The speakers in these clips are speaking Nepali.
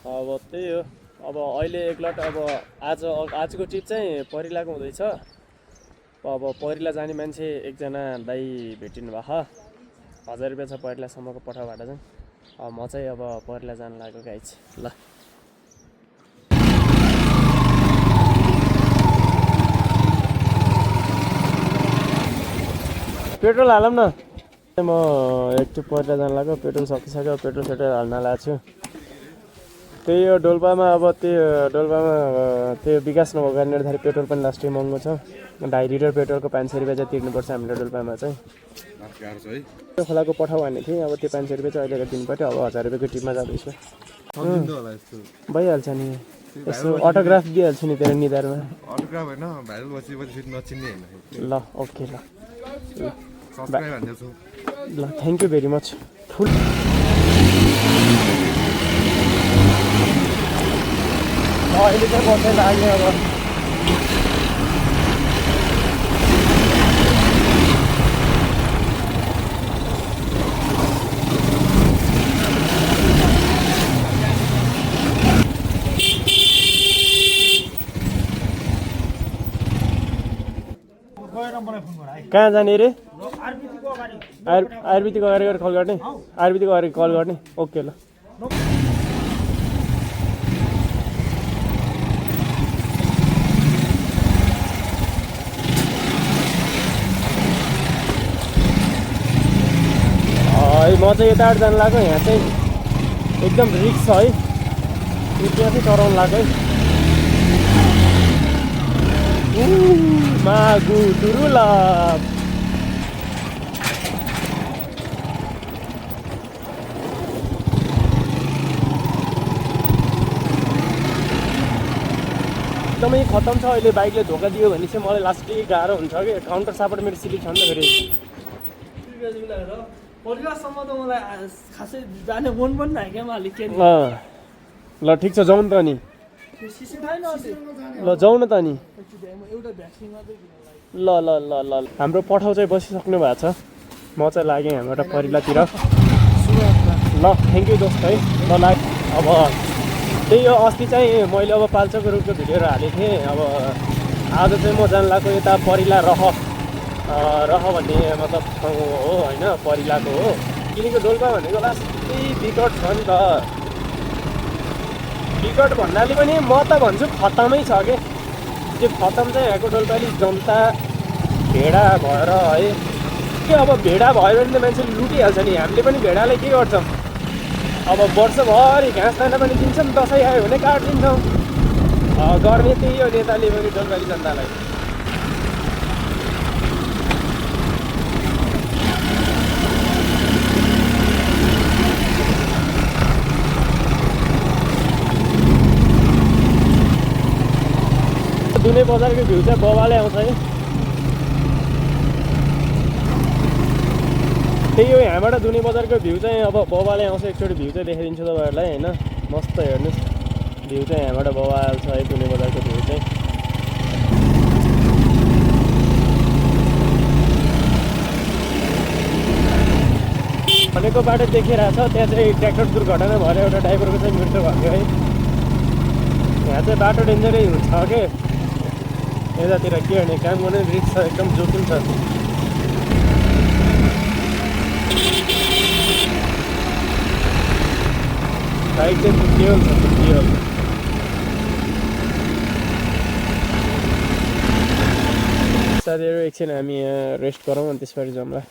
अब त्यही हो। अब अहिले एकलट अब आजको ट्रिप चाहिँ परिलाको हुँदैछ। अब परिला जाने मान्छे एकजना दाइ भेटिनु भएको 1000 रुपियाँ छ परिलासम्मको पठाबाट चाहिँ। म चाहिँ अब परिला जान लागेको गाइज। ल पेट्रोल हालौँ न। म एकचोटि परिला जान लाग्यो, पेट्रोल सकिसक्यो, पेट्रोल सेट्रोल हाल्न लागेको छु। त्यही हो डोल्पामा, अब त्यो विकास नभएको कारणले गर्दाखेरि पेट्रोल पनि लास्टै महँगो छ। 2.5 लिटर पेट्रोलको 500 रुपियाँ चाहिँ तिर्नुपर्छ हामीले डोल्पामा चाहिँ। त्यो खोलाको पठाउ भन्ने थिएँ, अब त्यो 500 रुपियाँ चाहिँ अहिले दिनु पऱ्यो। अब 1000 रुपियाँको ट्रिपमा जाँदैछु। भइहाल्छ नि, यसो अटोग्राफ दिइहाल्छु नि तेरो निधारमा। अटोग्राफ होइन, भाइरल बसेपछि फेरि नचिन्ने होइन। ल ओके ल ल थ्याङ्क यू भेरी मच। फुल अहिले चाहिँ बस्दै लाग्यो अब। कहाँ जाने रे? आयुर्वेदिक अगाडि गएर कल गर्ने? आयुर्वेदिक अगाडि कल गर्ने? ओके ल। म चाहिँ यताबाट जानु लाग्यो। यहाँ चाहिँ एकदम रिक्स छ है, त्यहाँ चाहिँ चढाउनु लाग्यो है। मागु दुरुलभ। एकदमै खतम छ। अहिले बाइकले धोका दियो भने चाहिँ मलाई लास्टै गाह्रो हुन्छ कि काउन्टर सापट मेरो सिलिक छ नि त फेरि। परिवारसम्म त मलाई खासै जाने मन पनि ନାହିଁ क्या मालिक। ल ठिक छ, जाउँ त नि। ल जाउँ न त नि। ल ल ल ल हाम्रो पठाउ चाहिँ बसिसक्नु भएको छ। म चाहिँ लागेँ हामीबाट परिलातिर। ल थ्याङ्क यू दोस्त है। ल लाग अब त्यही हो। अस्ति चाहिँ मैले अब पाल्चोको रुखको भिडियोहरू हालेको थिएँ। अब आज चाहिँ म जान लाग्यो यता परिला रह भन्ने मतलब ठाउँ हो होइन, परिलाको हो। किनकि डोल्पा भनेको लास्टै विकट छ नि त। विकट भन्नाले पनि म त भन्छु खतमै छ के। त्यो खतम चाहिँ यहाँको डोल्पाली जनता भेडा भएर है के। अब भेडा भयो भने त मान्छेले लुटिहाल्छ नि। हामीले पनि भेडालाई के गर्छौँ, अब वर्षभरि घाँस दाना पनि दिन्छौँ, दसैँ आयो भने काटिदिन्छौँ। गर्ने त्यही हो नेताले पनि डोल्पाली जनतालाई। दुनै बजारको भ्यू चाहिँ बबाले आउँछ है। त्यही हो, यहाँबाट दुनै बजारको भ्यू चाहिँ अब बबाले आउँछ। एकचोटि भ्यू चाहिँ देखाइदिन्छु तपाईँहरूलाई होइन। मस्त हेर्नुहोस्, भ्यू चाहिँ यहाँबाट बबा आउँछ है। दुनै बजारको भ्यू चाहिँ भनेको बाटो देखिरहेछ। त्यहाँ चाहिँ ट्र्याक्टर दुर्घटना भएर एउटा ड्राइभरको चाहिँ मृत्यु भयो है। यहाँ चाहिँ बाटो डेन्जरै हुन्छ के। यतातिर के गर्ने, काम गर्ने रिस्क छ, एकदम जोखिम छ। बाइक चाहिँ फुटियो हुन्छ, फुटियो। साथीहरू एकछिन हामी यहाँ रेस्ट गरौँ अनि त्यसपछि जाउँला।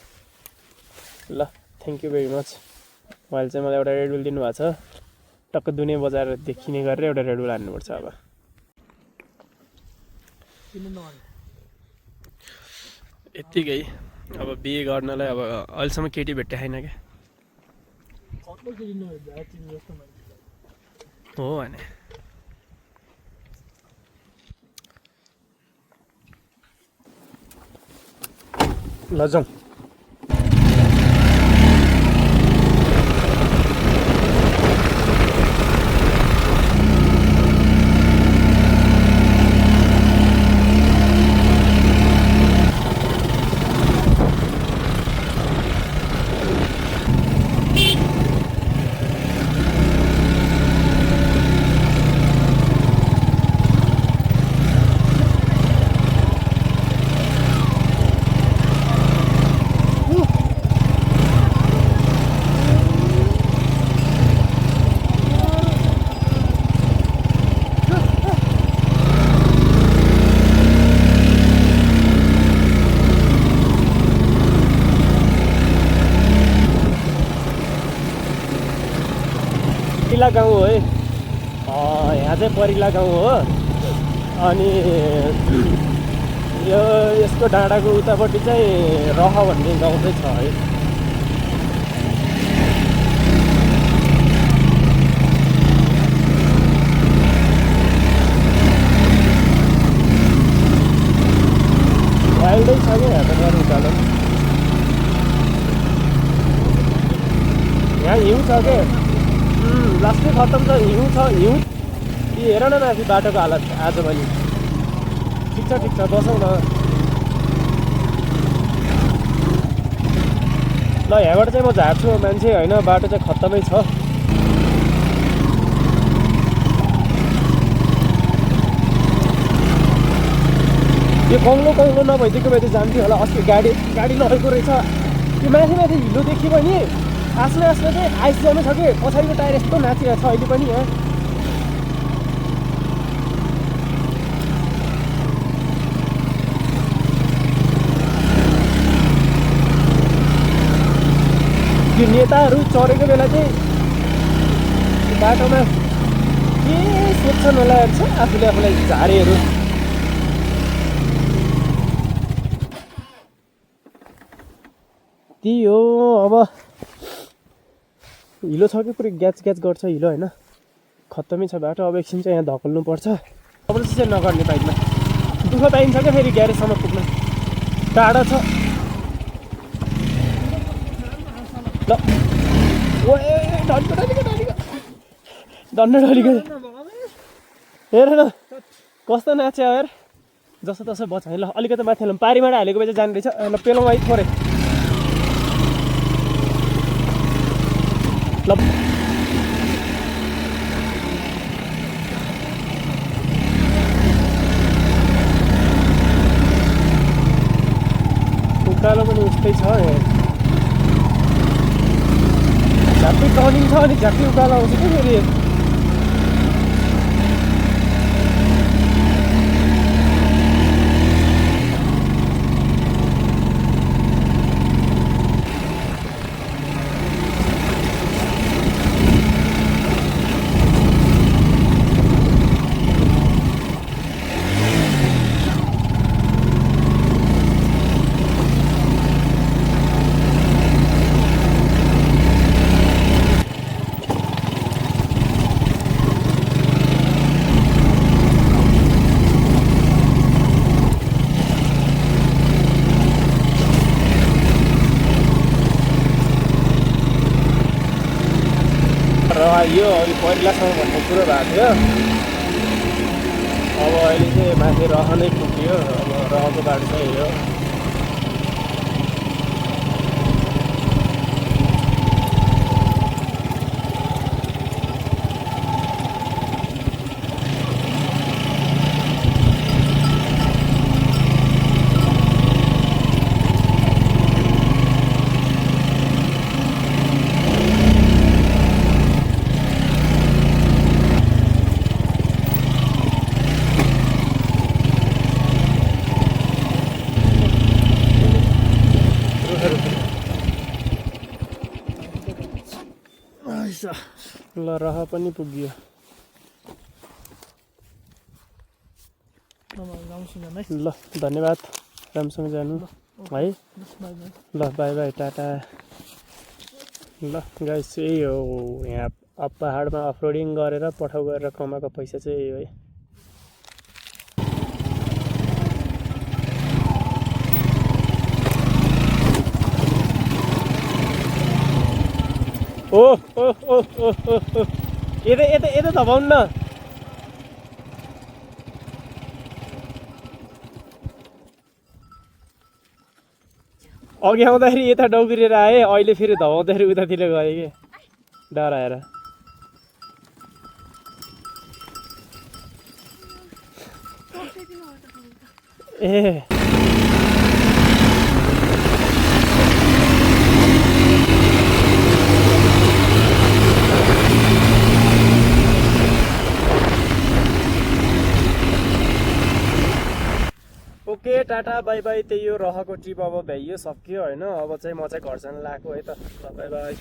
ल थ्याङ्क यू भेरी मच। उहाँले चाहिँ मलाई एउटा रेडबुल दिनुभएको छ। टक्क दुनै बजार देखिने गरेर एउटा रेडबुल हान्नुपर्छ अब। यत्तिकै अब बिहे गर्नलाई अब अहिलेसम्म केटी भेट्टे छैन क्या। हो भने ल जाउँ। परिला गाउँ हो है। यहाँ चाहिँ परिला गाउँ हो। अनि यो यसको डाँडाको उतापट्टि चाहिँ रह भन्ने गाउँ चाहिँ छ है। वाइल्डै छ क्या यहाँ त गरौँ उकालो। यहाँ हिउँ छ क्या, लास्टै खत्तम छ, हिउँ छ हिउँ। हेर न माथि बाटोको हालत आजभोलि। ठिक छ बसौँ न ल। यहाँबाट चाहिँ म झार्छु मान्छे होइन, बाटो चाहिँ खत्तमै छ। यो कङ्लो नभइदिएको भए त जान्थ्यो होला। अस्ति गाडी लगेको रहेछ। त्यो माथि हिलो देखियो भने आस्ने चाहिँ आइसक्यामै छ कि पछाडिको टायर यस्तो नाचिरहेको छ अहिले पनि। यहाँ त्यो नेताहरू चढेको बेला चाहिँ बाटोमा के सोध्छन् होला हेर्छ आफूलाई झारेहरू। त्यही हो अब हिलो छ कि पुरै ग्याच गर्छ हिलो होइन, खत्तमै छ बाटो। अब एकछिन चाहिँ यहाँ धकल्नु पर्छ। अब चाहिँ नगर्ने बाइकमा दुःख पाइन्छ क्या फेरि ग्यारेजसम्म पुग्न टाढो छ। ल डन्डो हेर न कस्तो नाच्यो हेर। जसो तसो बच है। ल अलिकति माथि हालौँ, पारीबाट हालेको बेला जाने रहेछ। ल पेलौँ है थोरै। ल उकालो पनि उस्तै छ। झ्याप्पै टर्निङ छ अनि झ्याप्पै उकालो आउँछ क्या फेरि। यो अघि पहिलासम्म भन्ने कुरो भएको थियो। अब अहिले चाहिँ माथि रह नै पुग्यो। अब रहको बाटो चाहिँ यो ल रह पनि पुग्यो। ल धन्यवाद, राम्रोसँग जानु है। ल बाई बाई, टाटा। ल गाइस यही हो यहाँ अब पहाडमा अफरोडिङ गरेर पठाउ गरेर कमाएको पैसा चाहिँ यही हो है। ओ यता धपाउनु न। अघि आउँदाखेरि यता डौग्रिएर आएँ, अहिले फेरि धपाउँदाखेरि उतातिर गएँ कि डराएर। ए ओके टाटा बाई बाई। त्यही हो रहको ट्रिप अब भ्याइयो सक्यो होइन। अब चाहिँ म चाहिँ घर जान लागेको है त। ल बाई बाई।